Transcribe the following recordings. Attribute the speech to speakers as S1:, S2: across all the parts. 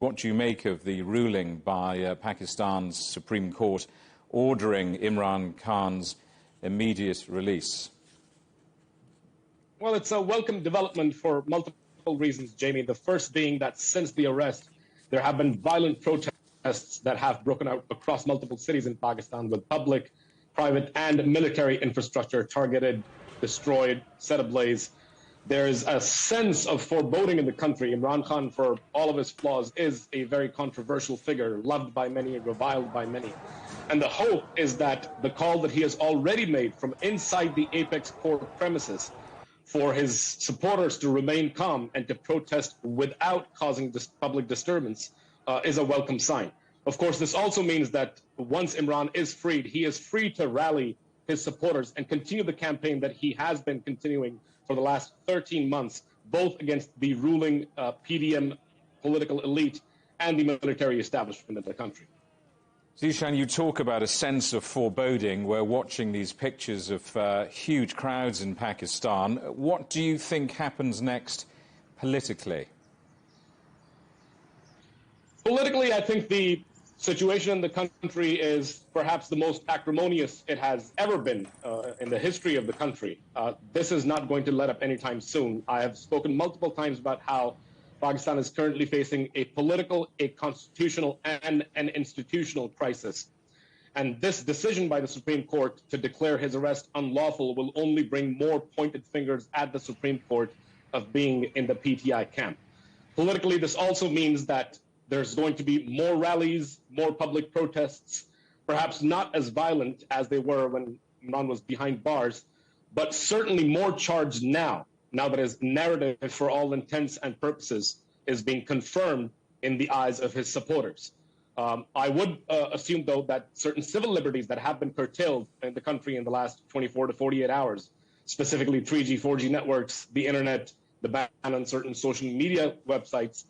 S1: What do you make of the ruling by Pakistan's Supreme Court ordering Imran Khan's immediate release?
S2: Well, it's a welcome development for multiple reasons, Jamie. The first being that since the arrest, there have been violent protests that have broken out across multiple cities in Pakistan with public, private, and military infrastructure targeted, destroyed, set ablaze. There is a sense of foreboding in the country. Imran Khan, for all of his flaws, is a very controversial figure, loved by many and reviled by many. And the hope is that the call that he has already made from inside the Apex Court premises for his supporters to remain calm and to protest without causing public disturbance is a welcome sign. Of course, this also means that once Imran is freed, he is free to rally his supporters and continue the campaign that he has been continuing for the last 13 months, both against the ruling PDM political elite and the military establishment of the country.
S1: Zeeshan, you talk about a sense of foreboding. We're watching these pictures of huge crowds in Pakistan. What do you think happens next politically?
S2: Politically, I think the situation in the country is perhaps the most acrimonious it has ever been in the history of the country. This is not going to let up anytime soon. I have spoken multiple times about how Pakistan is currently facing a political, a constitutional, and an institutional crisis. And this decision by the Supreme Court to declare his arrest unlawful will only bring more pointed fingers at the Supreme Court of being in the PTI camp. Politically, this also means that there's going to be more rallies, more public protests, perhaps not as violent as they were when Imran was behind bars, but certainly more charged now that his narrative, for all intents and purposes, is being confirmed in the eyes of his supporters. I would assume, though, that certain civil liberties that have been curtailed in the country in the last 24 to 48 hours, specifically 3G, 4G networks, the internet, the ban on certain social media websites,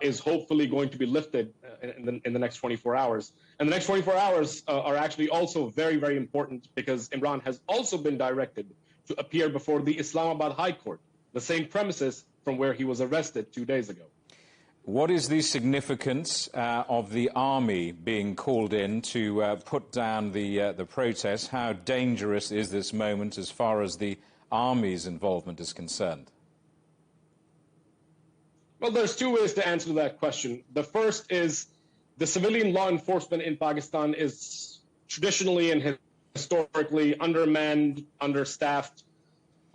S2: is hopefully going to be lifted in the next 24 hours. And the next 24 hours are actually also very, very important because Imran has also been directed to appear before the Islamabad High Court, the same premises from where he was arrested 2 days ago.
S1: What is the significance of the army being called in to put down the protests? How dangerous is this moment as far as the army's involvement is concerned?
S2: Well, there's two ways to answer that question. The first is the civilian law enforcement in Pakistan is traditionally and historically undermanned, understaffed,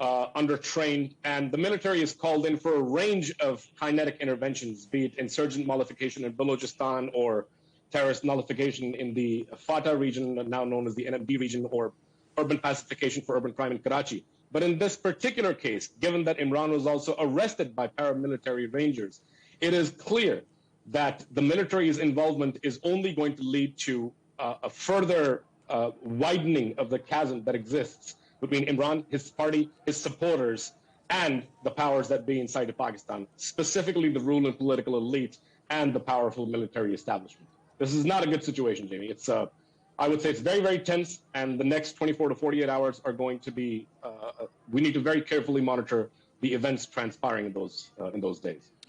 S2: undertrained, and the military is called in for a range of kinetic interventions, be it insurgent nullification in Balochistan or terrorist nullification in the Fatah region, now known as the NMD region, or urban pacification for urban crime in Karachi. But in this particular case, given that Imran was also arrested by paramilitary rangers, it is clear that the military's involvement is only going to lead to a further widening of the chasm that exists between Imran, his party, his supporters, and the powers that be inside of Pakistan, specifically the ruling political elite and the powerful military establishment. This is not a good situation, Jamie. I would say it's very, very tense, and the next 24 to 48 hours are going to be, we need to very carefully monitor the events transpiring in those days.